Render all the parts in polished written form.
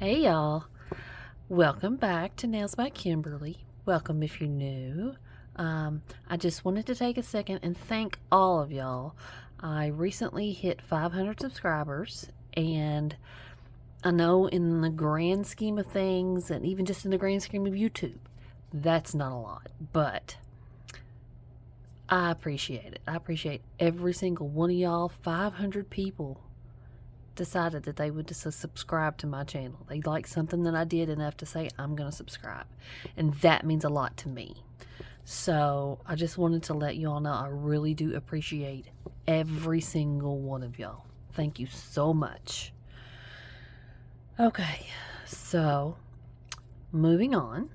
Hey y'all, welcome back to Nails by Kimberly. Welcome if you're new. I just wanted to take a second and thank all of y'all. I recently hit 500 subscribers, and I know in the grand scheme of things, and even just in the grand scheme of YouTube, that's not a lot, but I appreciate it. I appreciate every single one of y'all. 500 people decided that they would just subscribe to my channel. They liked something that I did enough to say, I'm going to subscribe. And that means a lot to me. So I just wanted to let you all know I really do appreciate every single one of y'all. Thank you so much. Okay, so moving on.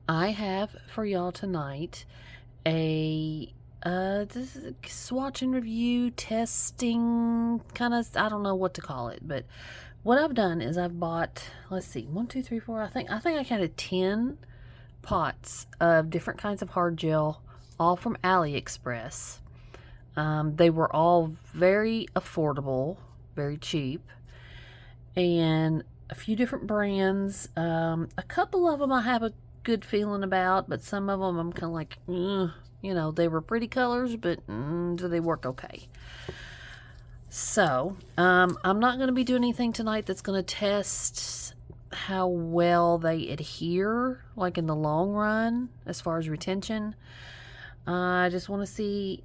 I have for y'all tonight this is a swatch and review testing kind of, I don't know what to call it, but what I've done is I've bought, let's see, 1 2 3 4, I think I counted 10 pots of different kinds of hard gel, all from AliExpress. They were all very affordable, very cheap, and a few different brands. A couple of them I have a good feeling about, but some of them I'm kind of like, you know, they were pretty colors, but do they work okay? So, I'm not going to be doing anything tonight that's going to test how well they adhere, like in the long run, as far as retention. I just want to see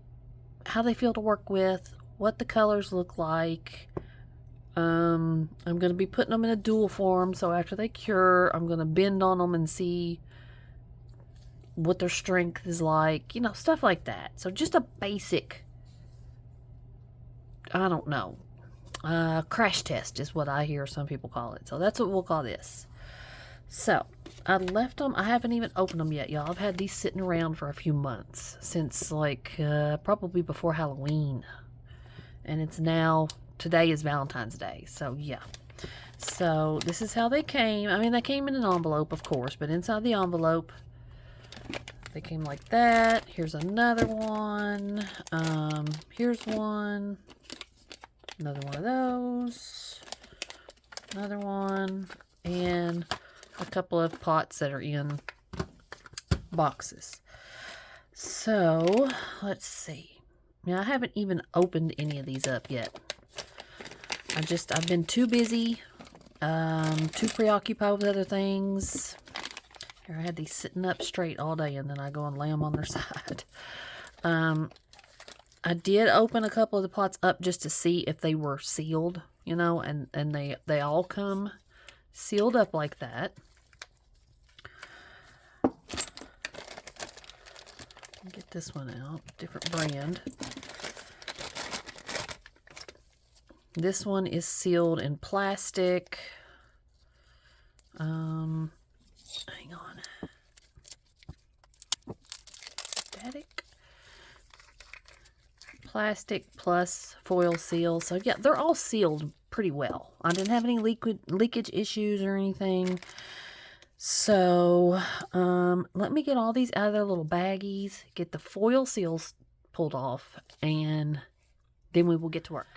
how they feel to work with, what the colors look like. I'm going to be putting them in a dual form, so after they cure, I'm going to bend on them and see what their strength is like, you know, stuff like that. So just a basic, I don't know, crash test is what I hear some people call it. So that's what we'll call this. So I left them. I haven't even opened them yet, y'all. I've had these sitting around for a few months, since like probably before Halloween, and it's now, today is Valentine's Day, so yeah. So this is how they came. I mean, they came in an envelope, of course, but inside the envelope they came like that. Here's another one. Here's one. Another one of those. Another one. And a couple of pots that are in boxes. So, let's see. Now, I haven't even opened any of these up yet. I've been too busy, too preoccupied with other things. Here, I had these sitting up straight all day, and then I go and lay them on their side. I did open a couple of the pots up just to see if they were sealed, you know, and they all come sealed up like that. Get this one out, different brand. This one is sealed in plastic. Hang on. Static. Plastic plus foil seal. So yeah, they're all sealed pretty well. I didn't have any leakage issues or anything. So let me get all these out of their little baggies, get the foil seals pulled off, and then we will get to work.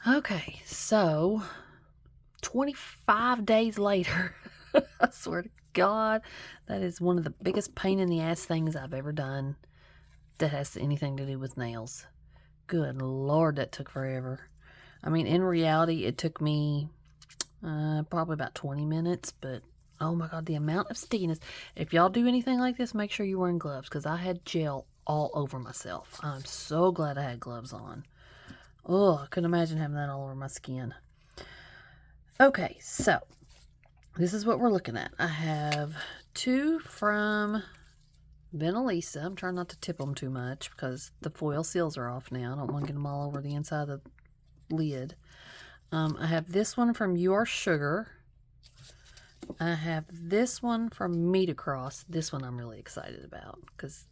Okay, so 25 days later, I swear to God, that is one of the biggest pain in the ass things I've ever done that has anything to do with nails. Good Lord, that took forever. I mean, in reality, it took me probably about 20 minutes, but oh my God, the amount of stickiness. If y'all do anything like this, make sure you're wearing gloves, because I had gel all over myself. I'm so glad I had gloves on. Oh, I couldn't imagine having that all over my skin. Okay, so this is what we're looking at. I have 2 from Venalisa. I'm trying not to tip them too much because the foil seals are off now. I don't want to get them all over the inside of the lid. I have this one from You Are Sugar. I have this one from Meet Across. This one I'm really excited about because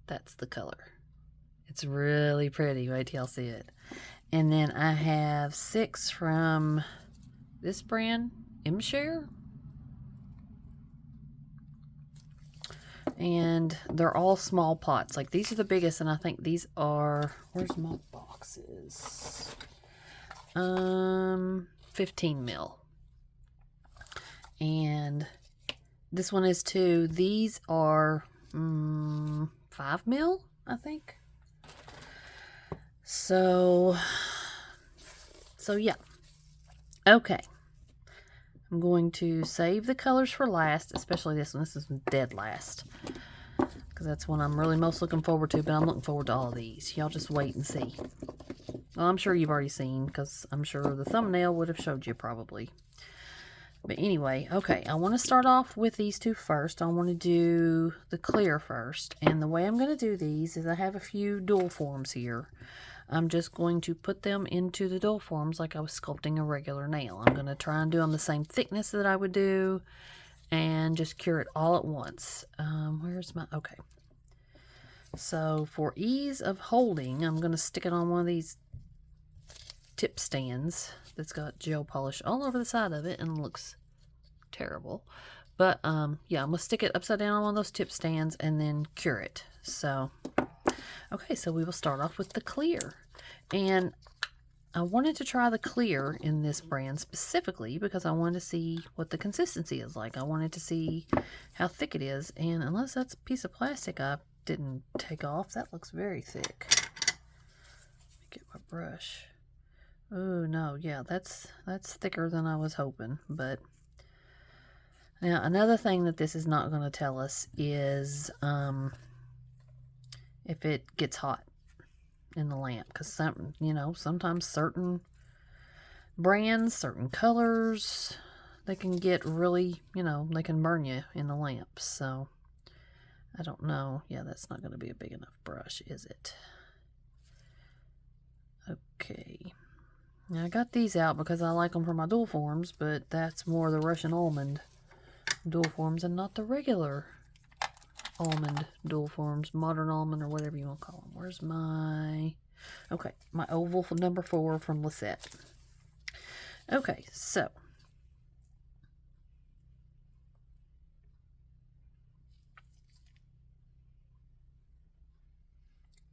that's the color. It's really pretty. Wait till y'all see it. And then I have 6 from this brand, MSHARE. And they're all small pots. Like, these are the biggest, and I think these are, where's my boxes? 15 mil. And this one is 2. These are 5 mil, I think. So yeah. Okay. I'm going to save the colors for last, especially this one. This is dead last, because that's one I'm really most looking forward to, but I'm looking forward to all of these. Y'all just wait and see. Well, I'm sure you've already seen, because I'm sure the thumbnail would have showed you probably. But anyway, okay, I want to start off with these 2 first. I want to do the clear first. And the way I'm going to do these is I have a few dual forms here. I'm just going to put them into the dual forms like I was sculpting a regular nail. I'm going to try and do them the same thickness that I would do and just cure it all at once. Where's my... Okay. So for ease of holding, I'm going to stick it on one of these tip stands that's got gel polish all over the side of it and looks terrible. But yeah, I'm going to stick it upside down on one of those tip stands and then cure it. So, okay, so we will start off with the clear. And I wanted to try the clear in this brand specifically because I wanted to see what the consistency is like. I wanted to see how thick it is. And unless that's a piece of plastic I didn't take off, that looks very thick. Let me get my brush. Oh no, yeah, that's thicker than I was hoping. But now another thing that this is not going to tell us is if it gets hot in the lamp, because sometimes certain brands, certain colors, they can get really, they can burn you in the lamp. So I don't know. Yeah, that's not going to be a big enough brush, is it? Okay. Now I got these out because I like them for my dual forms, but that's more the Russian almond dual forms and not the regular almond dual forms, modern almond, or whatever you want to call them. Where's my... Okay, my oval for number 4 from Lisette. Okay, so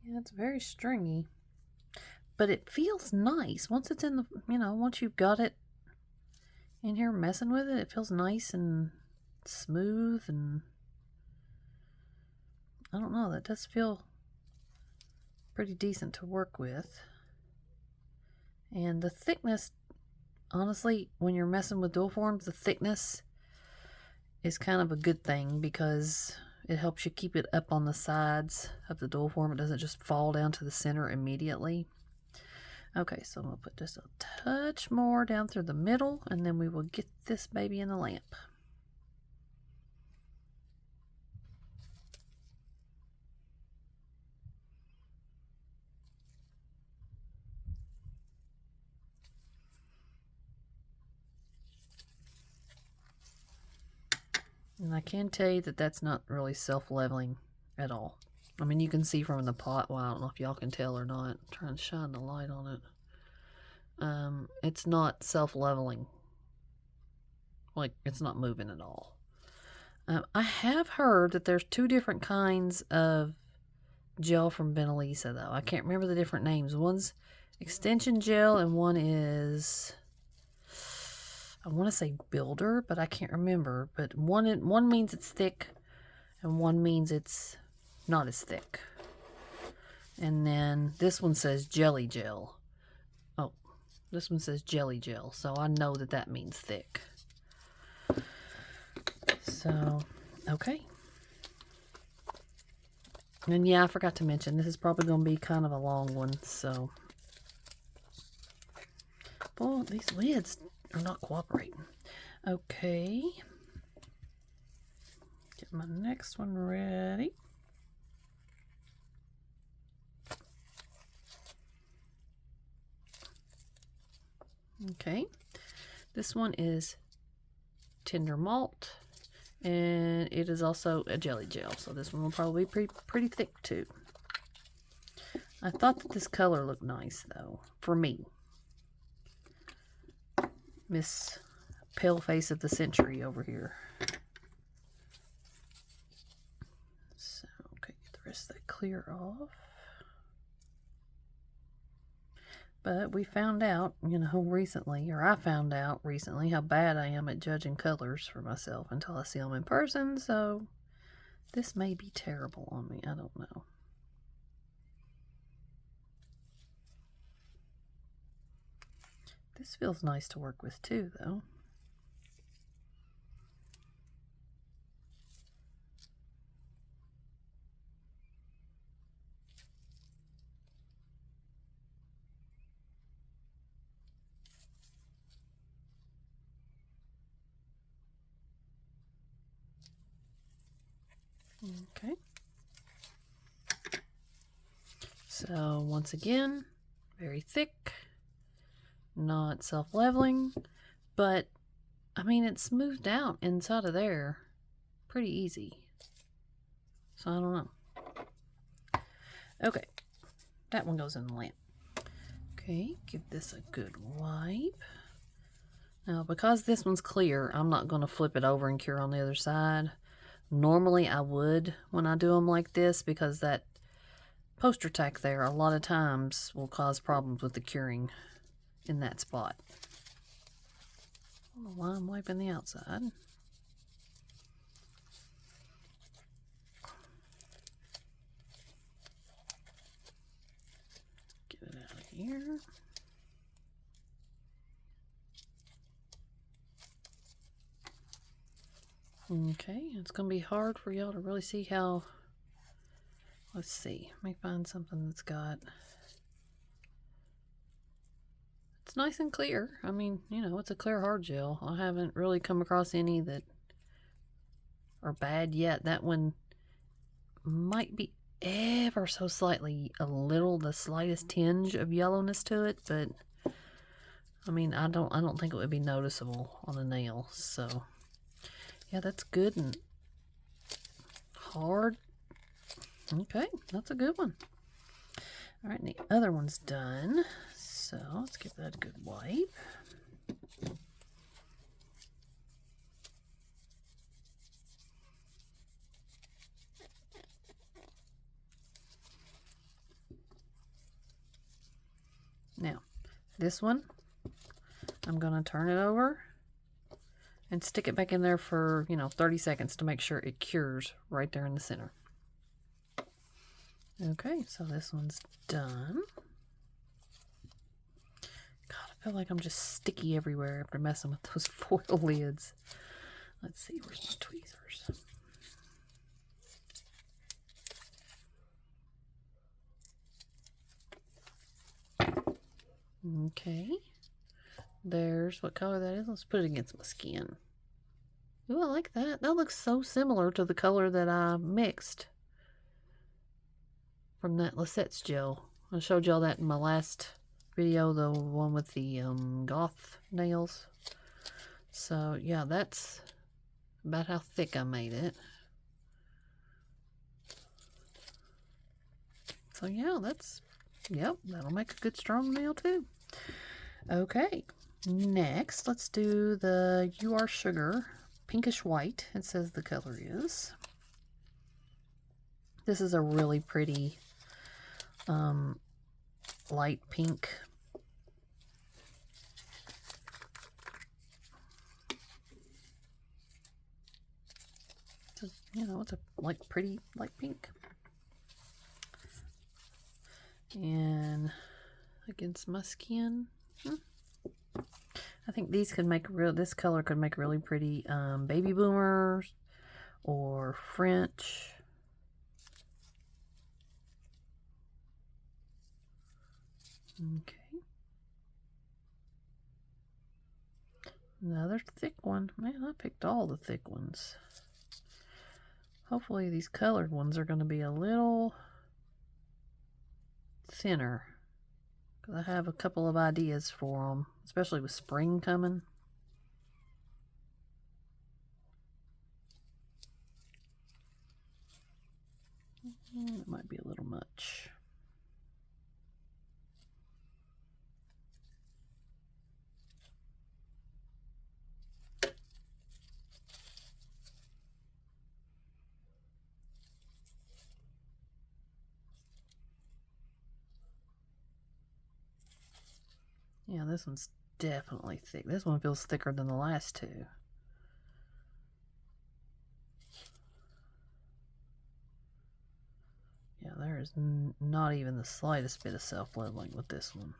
yeah, it's very stringy, but it feels nice once it's in the, once you've got it in here messing with it. It feels nice and smooth, and I don't know, that does feel pretty decent to work with. And the thickness, honestly, when you're messing with dual forms, the thickness is kind of a good thing because it helps you keep it up on the sides of the dual form. It doesn't just fall down to the center immediately. Okay, so I'm going to put just a touch more down through the middle, and then we will get this baby in the lamp. And I can tell you that that's not really self-leveling at all. I mean, you can see from the pot. Well, I don't know if y'all can tell or not. I'm trying to shine the light on it. It's not self-leveling. Like, it's not moving at all. I have heard that there's 2 different kinds of gel from Venalisa, though. I can't remember the different names. One's extension gel and one is... I want to say builder, but I can't remember. But one means it's thick, and one means it's not as thick. And then this one says jelly gel. Oh, this one says jelly gel, so I know that that means thick. So, okay. And yeah, I forgot to mention, this is probably going to be kind of a long one, so... Boy, these lids are not cooperating. Okay. Get my next one ready. Okay. This one is Tender Malt, and it is also a jelly gel, so this one will probably be pretty thick too. I thought that this color looked nice, though, for me. Miss Pale Face of the Century over here. So, okay, get the rest of that clear off. But we found out, you know, recently, or I found out recently, how bad I am at judging colors for myself until I see them in person. So this may be terrible on me. I don't know. This feels nice to work with too, though. Okay. So once again, very thick, not self-leveling, but I mean, it's smoothed out inside of there pretty easy. So I don't know. Okay, that one goes in the lamp. Okay, give this a good wipe. Now, because this one's clear, I'm not going to flip it over and cure on the other side. Normally I would when I do them like this, because that poster tack there a lot of times will cause problems with the curing in that spot. I don't know why I'm wiping the outside. Get it out of here. Okay, it's going to be hard for y'all to really see how. Let's see. Let me find something that's got. It's nice and clear. I mean, you know, it's a clear hard gel. I haven't really come across any that are bad yet. That one might be ever so slightly the slightest tinge of yellowness to it, but I mean, I don't think it would be noticeable on a nail. So yeah, that's good and hard. Okay, that's a good one. All right, and the other one's done. So let's give that a good wipe. Now, this one, I'm going to turn it over and stick it back in there for, 30 seconds to make sure it cures right there in the center. Okay, so this one's done. God, I feel like I'm just sticky everywhere after messing with those foil lids. Let's see, where's my tweezers? Okay, there's what color that is. Let's put it against my skin. Ooh, I like that. That looks so similar to the color that I mixed from that Lisette's gel. I showed y'all that in my last video, the one with the goth nails. So yeah, that's about how thick I made it. So yeah, that'll make a good strong nail too. Okay, next let's do the You Are Sugar Pinkish White. It says the color is. This is a really pretty light pink. It's a pretty light pink. And against my skin, I think these could make this color could make really pretty baby boomers or French. Okay. Another thick one. Man, I picked all the thick ones. Hopefully these colored ones are going to be a little thinner, because I have a couple of ideas for them, especially with spring coming. It might be a little much. Yeah, this one's definitely thick. This one feels thicker than the last two. Yeah, there is not even the slightest bit of self-leveling with this one.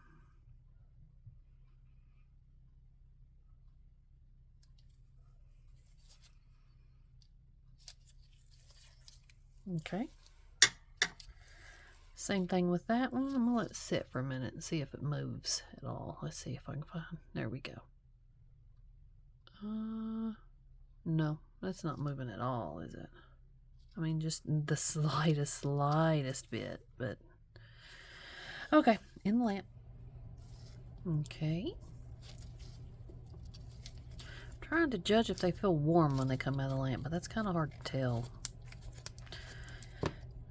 Okay. Same thing with that one. I'm going to let it sit for a minute and see if it moves at all. Let's see if I can find... There we go. No, that's not moving at all, is it? I mean, just the slightest bit, but... Okay, in the lamp. Okay. I'm trying to judge if they feel warm when they come out of the lamp, but that's kind of hard to tell.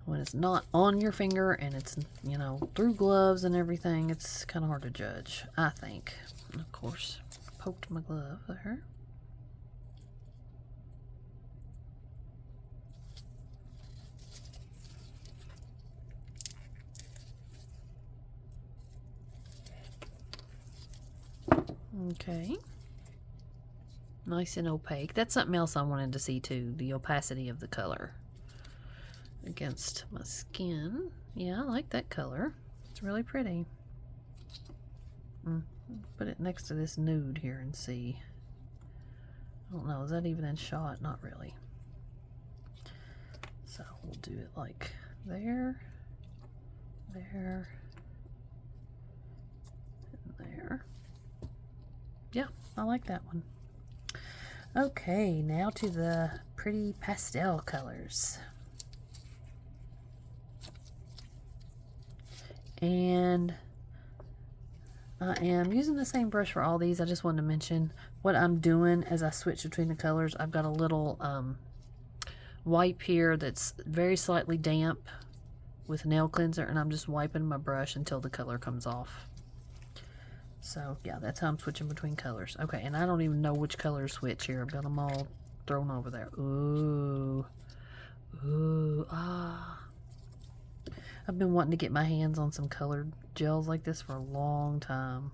When it's not on your finger and it's, you know, through gloves and everything, it's kind of hard to judge, I think. And of course, poked my glove there. Okay. Nice and opaque. That's something else I wanted to see too, the opacity of the color against my skin. Yeah, I like that color. It's really pretty. Put it next to this nude here and see. I don't know, is that even in shot? Not really. So we'll do it like there, there, and there. Yeah, I like that one. Okay, now to the pretty pastel colors. And I am using the same brush for all these. I just wanted to mention what I'm doing as I switch between the colors. I've got a little wipe here that's very slightly damp with nail cleanser, and I'm just wiping my brush until the color comes off. So yeah, that's how I'm switching between colors. Okay, and I don't even know which color to switch here. I've got them all thrown over there. Ooh. Ooh. Ah. I've been wanting to get my hands on some colored gels like this for a long time.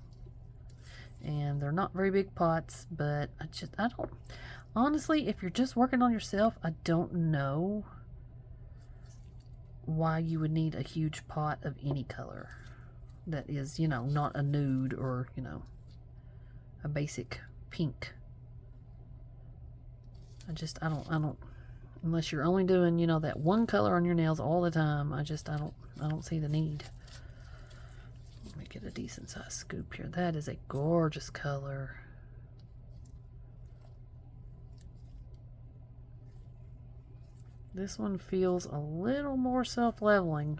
And they're not very big pots, but I don't, honestly, if you're just working on yourself, I don't know why you would need a huge pot of any color that is, you know, not a nude or, you know, a basic pink. I don't, unless you're only doing, you know, that one color on your nails all the time, I don't see the need. Let me get a decent size scoop here. That is a gorgeous color. This one feels a little more self-leveling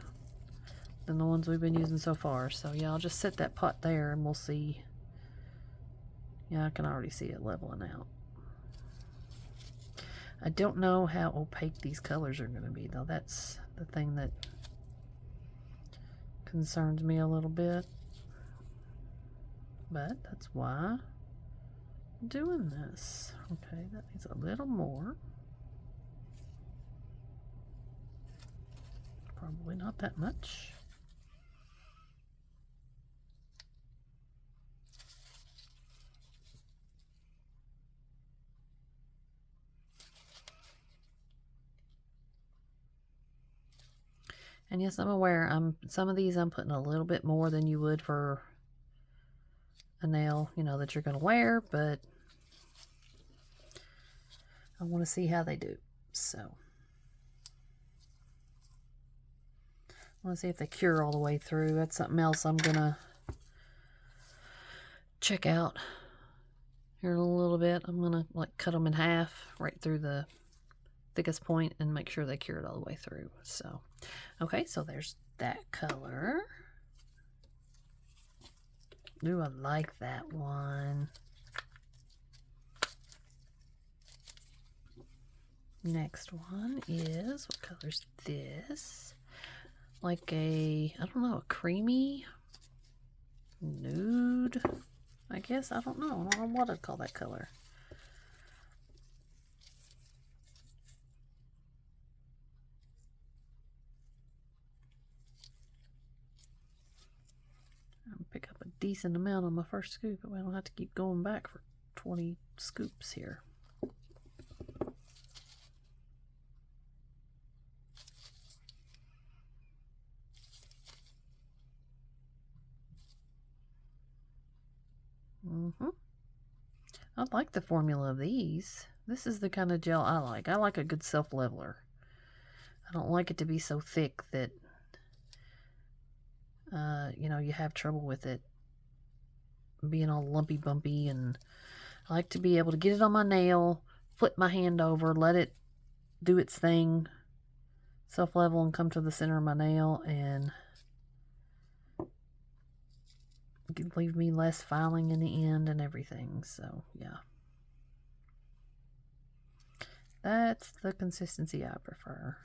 than the ones we've been using so far. So yeah, I'll just set that pot there and we'll see. Yeah, I can already see it leveling out. I don't know how opaque these colors are going to be, though. That's the thing that concerns me a little bit. But that's why I'm doing this. Okay, that needs a little more. Probably not that much. And yes, I'm aware, some of these I'm putting a little bit more than you would for a nail, you know, that you're going to wear, but I want to see how they do. So I want to see if they cure all the way through. That's something else I'm going to check out here in a little bit. I'm going to like cut them in half right through the thickest point and make sure they cure it all the way through. So, okay, so there's that color. Ooh, I like that one. Next one is, what color is this? Like a, I don't know, a creamy nude, I guess. I don't know what I'd call that color. I'll pick up a decent amount on my first scoop. I don't have to keep going back for 20 scoops here. I like the formula of these. This is the kind of gel I like. I like a good self-leveler. I don't like it to be so thick that, you know, you have trouble with it being all lumpy bumpy. And I like to be able to get it on my nail, flip my hand over, let it do its thing, self-level, and come to the center of my nail, and leave me less filing in the end and everything. So yeah, that's the consistency I prefer.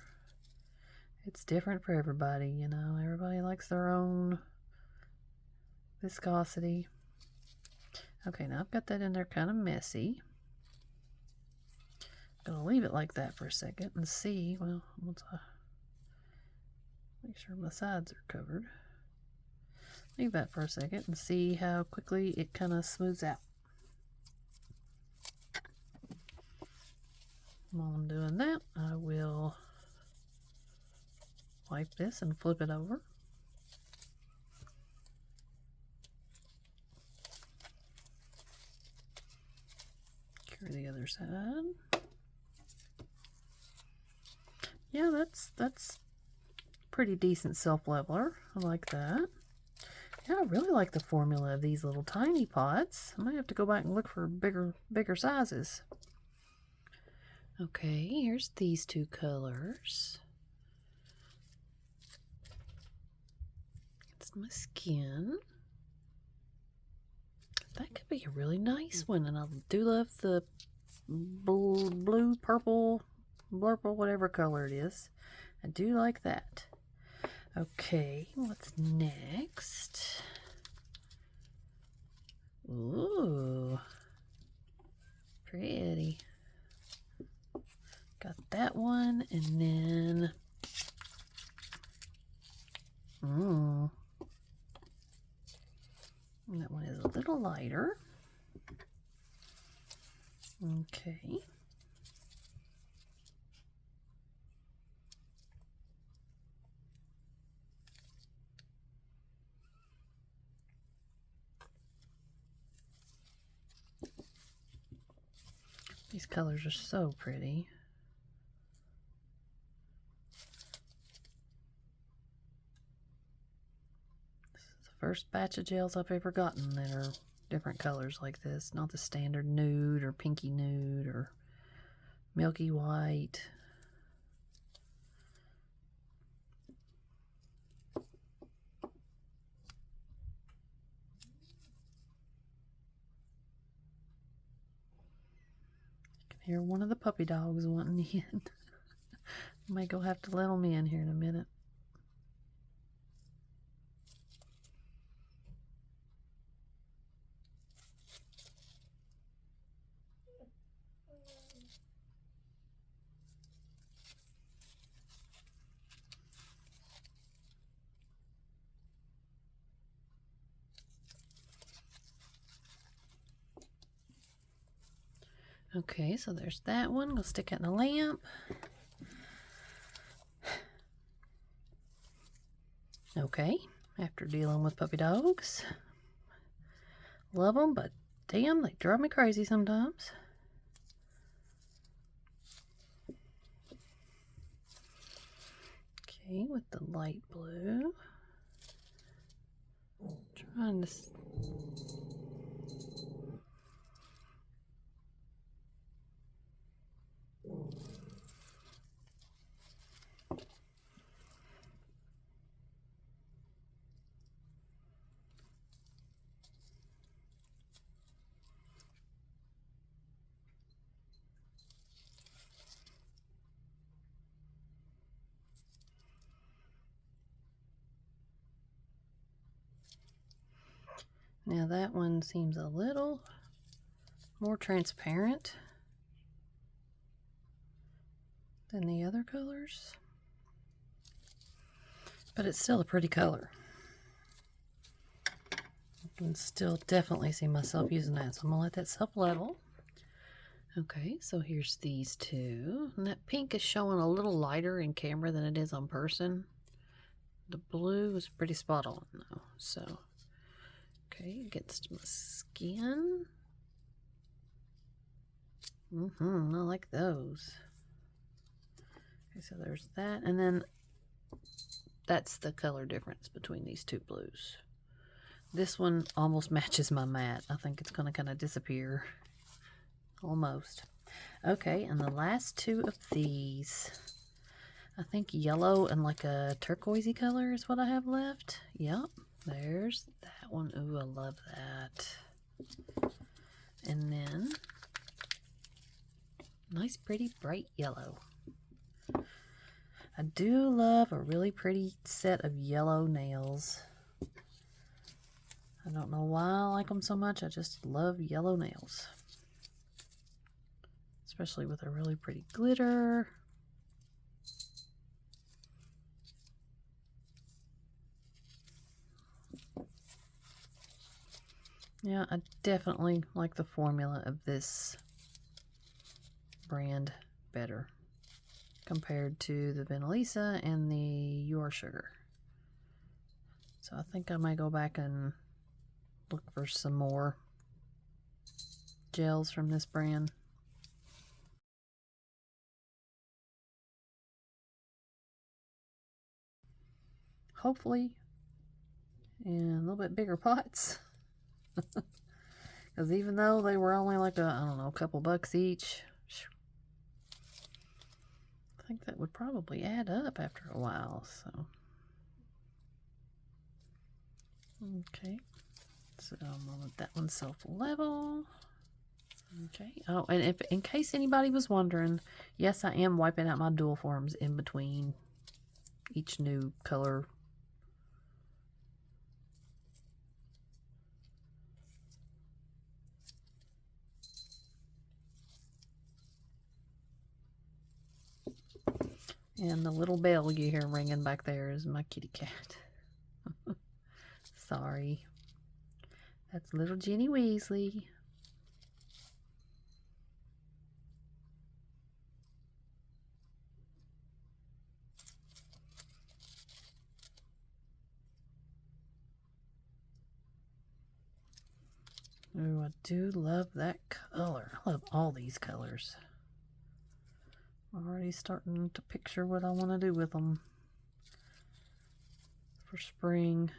It's different for everybody, you know. Everybody likes their own viscosity. Okay, now I've got that in there kind of messy. I'm gonna leave it like that for a second and see. Well, once I make sure my sides are covered, leave that for a second and see how quickly it kind of smooths out. While I'm doing that, I will wipe this and flip it over. Cure the other side. Yeah, that's pretty decent self-leveler. I like that. Yeah, I really like the formula of these little tiny pots. I might have to go back and look for bigger sizes. Okay, here's these two colors. It's my skin. That could be a really nice one, and I do love the blue, purple, blurple, whatever color it is. I do like that. Okay, what's next? Ooh, pretty. Got that one, and then that one is a little lighter. Okay. These colors are so pretty. This is the first batch of gels I've ever gotten that are different colors like this. Not the standard nude or pinky nude or milky white. Hear one of the puppy dogs wanting in. Might go have to let them in here in a minute. Okay, so there's that one. We'll stick it in the lamp. Okay, after dealing with puppy dogs. Love them, but damn, they drive me crazy sometimes. Okay, with the light blue. Trying to... Now that one seems a little more transparent than the other colors, but it's still a pretty color. can still definitely see myself using that, so I'm gonna let that self-level. Okay, so here's these two. And that pink is showing a little lighter in camera than it is on person. The blue is pretty spot on though. So, okay, against my skin. I like those. Okay, so there's that. And then that's the color difference between these two blues. This one almost matches my matte. I think it's going to kind of disappear. Almost. Okay, and the last two of these, I think yellow and like a turquoisey color is what I have left. Yep, there's that one. Ooh, I love that. And then nice pretty bright yellow. I do love a really pretty set of yellow nails. I don't know why I like them so much. I just love yellow nails. Especially with a really pretty glitter. Yeah, I definitely like the formula of this brand better compared to the Venalisa and the Your Sugar. So I think I might go back and look for some more gels from this brand. Hopefully in a little bit bigger pots. Because even though they were only like I don't know, a couple bucks each, I think that would probably add up after a while. So, okay. So I'm going to let that one self-level. Okay. Oh, and if in case anybody was wondering, yes, I am wiping out my dual forms in between each new color. And the little bell you hear ringing back there is my kitty cat. Sorry. That's little Ginny Weasley. Ooh, I do love that color. I love all these colors. I'm already starting to picture what I want to do with them for spring.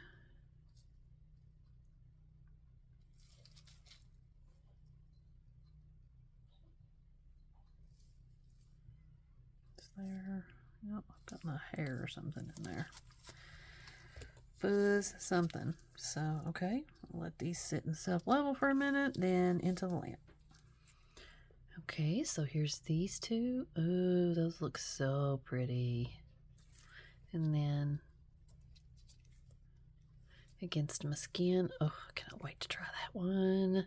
Is there? Nope, I've got my hair or something in there. Fuzz something. So, okay, I'll let these sit and self-level for a minute, then into the lamp. Okay, so here's these two. Ooh, those look so pretty. And then against my skin. Oh, I cannot wait to try that one.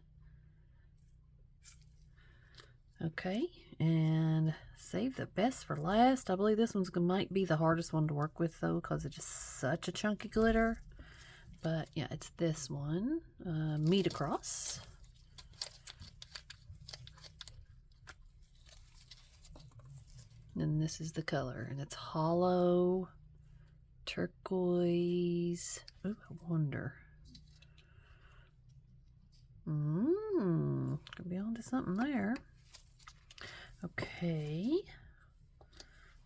Okay, and save the best for last. I believe this one's might be the hardest one to work with though, because it's just such a chunky glitter. But yeah, it's this one, Meet Across. And this is the color, and it's hollow turquoise. Ooh, I wonder. Could be onto something there. Okay.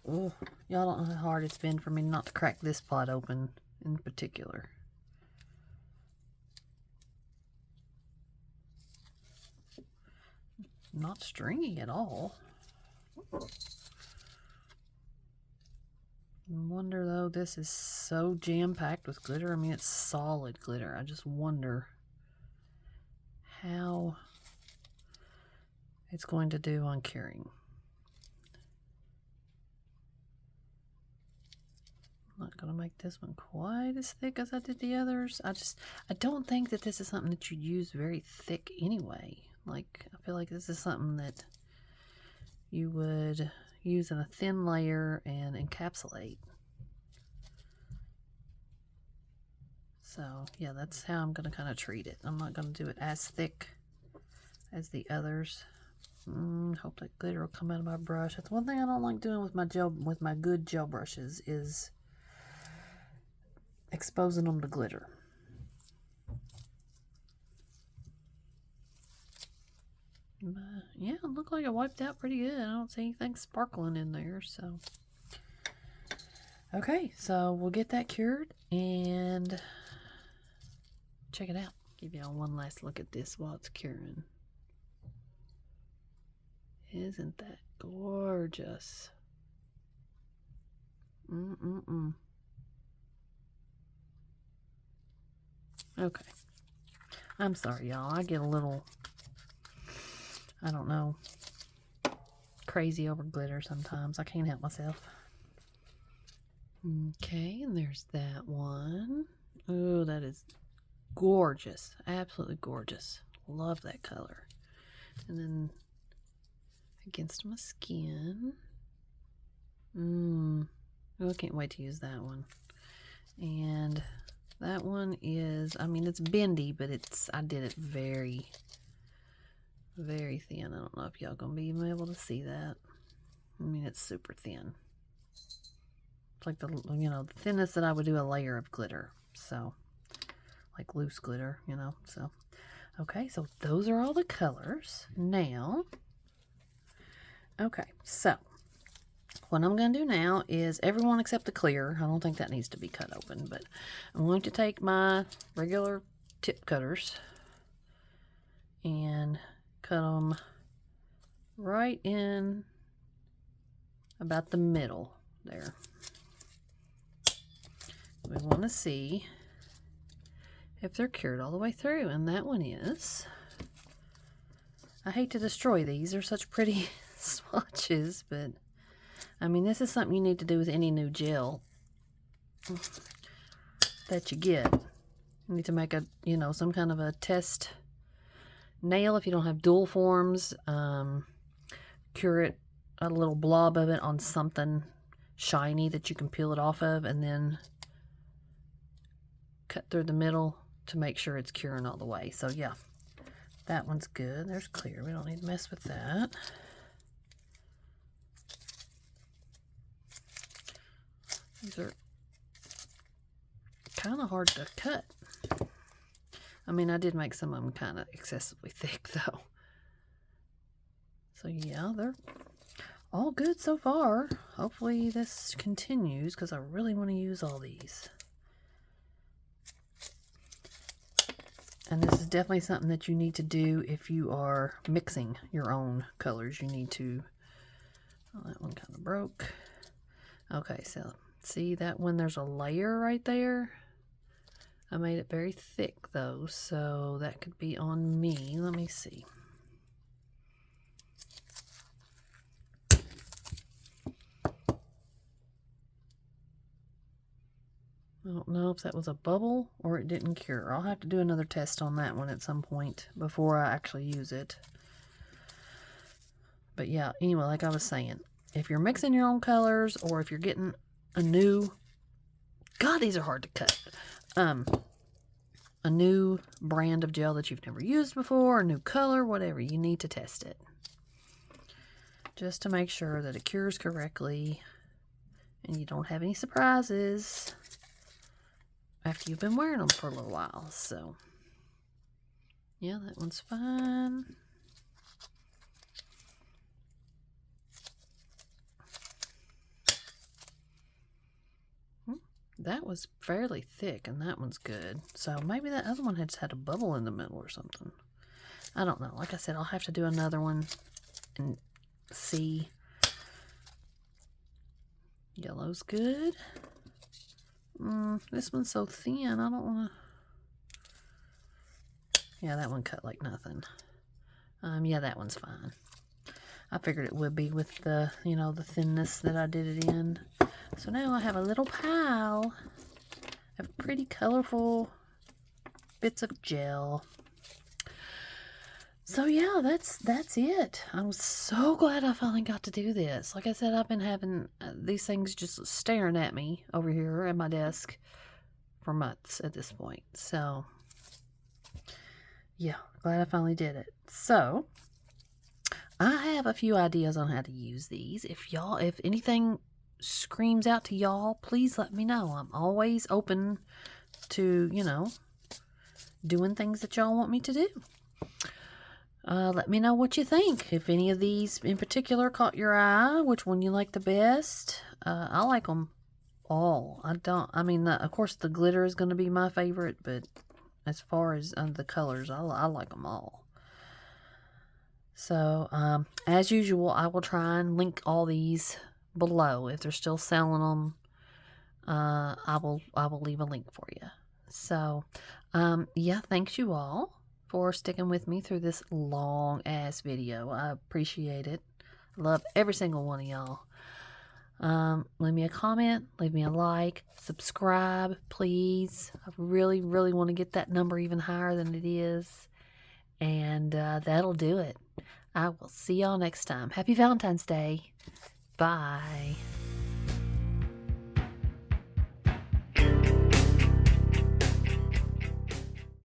Oh, y'all don't know how hard it's been for me not to crack this pot open in particular. Not stringy at all. I wonder though, this is so jam-packed with glitter. I mean, it's solid glitter. I just wonder how it's going to do on curing. I'm not going to make this one quite as thick as I did the others. I don't think that this is something that you'd use very thick anyway. Like, I feel like this is something that you would use in a thin layer and encapsulate. So yeah, that's how I'm going to kind of treat it. I'm not going to do it as thick as the others. Hope that glitter will come out of my brush. That's one thing I don't like doing with my gel, with my good gel brushes, is exposing them to glitter. But yeah, it looked like it wiped out pretty good. I don't see anything sparkling in there, so. Okay, so we'll get that cured and check it out. Give y'all one last look at this while it's curing. Isn't that gorgeous? Okay. I'm sorry, y'all. I get a little, I don't know, crazy over glitter sometimes. I can't help myself. Okay, and there's that one. Oh, that is gorgeous. Absolutely gorgeous. Love that color. And then against my skin. Oh, I can't wait to use that one. And that one is, I mean, it's bendy, but I did it very, very thin. I don't know if y'all gonna be even able to see that. I mean, it's super thin. It's like the, you know, the thinnest that I would do a layer of glitter. So, like loose glitter, you know, so. Okay, so those are all the colors. Now, okay, so what I'm going to do now is everyone except the clear. I don't think that needs to be cut open, but I'm going to take my regular tip cutters and cut them right in about the middle there. We want to see if they're cured all the way through, and that one is. I hate to destroy these. They're such pretty swatches, but I mean, this is something you need to do with any new gel that you get. You need to make a, you know, some kind of a test nail if you don't have dual forms. Cure it, a little blob of it on something shiny that you can peel it off of, and then cut through the middle to make sure it's curing all the way. So yeah, that one's good. There's clear. We don't need to mess with that. These are kind of hard to cut. I mean, I did make some of them kind of excessively thick though. So yeah, they're all good so far. Hopefully this continues because I really want to use all these. And this is definitely something that you need to do if you are mixing your own colors. You need to, oh, that one kind of broke. Okay, so see that one, there's a layer right there. I made it very thick though, so that could be on me. Let me see. I don't know if that was a bubble or it didn't cure. I'll have to do another test on that one at some point before I actually use it. But yeah, anyway, like I was saying, if you're mixing your own colors or if you're getting a new, God, these are hard to cut. A new brand of gel that you've never used before, a new color, whatever, you need to test it. Just to make sure that it cures correctly and you don't have any surprises after you've been wearing them for a little while. So yeah, that one's fine. That was fairly thick and that one's good. So maybe that other one had just had a bubble in the middle or something. I don't know. Like I said, I'll have to do another one and see. Yellow's good. This one's so thin, I don't want to. Yeah, that one cut like nothing. Yeah, that one's fine. I figured it would be with the, you know, the thinness that I did it in. So now I have a little pile of pretty colorful bits of gel. So yeah, that's it. I was so glad I finally got to do this. Like I said, I've been having these things just staring at me over here at my desk for months at this point. So, yeah, glad I finally did it. So, I have a few ideas on how to use these. If anything screams out to y'all, please let me know. I'm always open to, doing things that y'all want me to do. Let me know what you think. If any of these in particular caught your eye, which one you like the best. I like them all. Of course the glitter is going to be my favorite, but as far as the colors, I like them all. So, as usual, I will try and link all these below. If they're still selling them, I will leave a link for you. So, yeah, thanks you all for sticking with me through this long ass video. I appreciate it. Love every single one of y'all. Leave me a comment, leave me a like, subscribe, please. I really, really want to get that number even higher than it is. And that'll do it. I will see y'all next time. Happy Valentine's Day. Bye.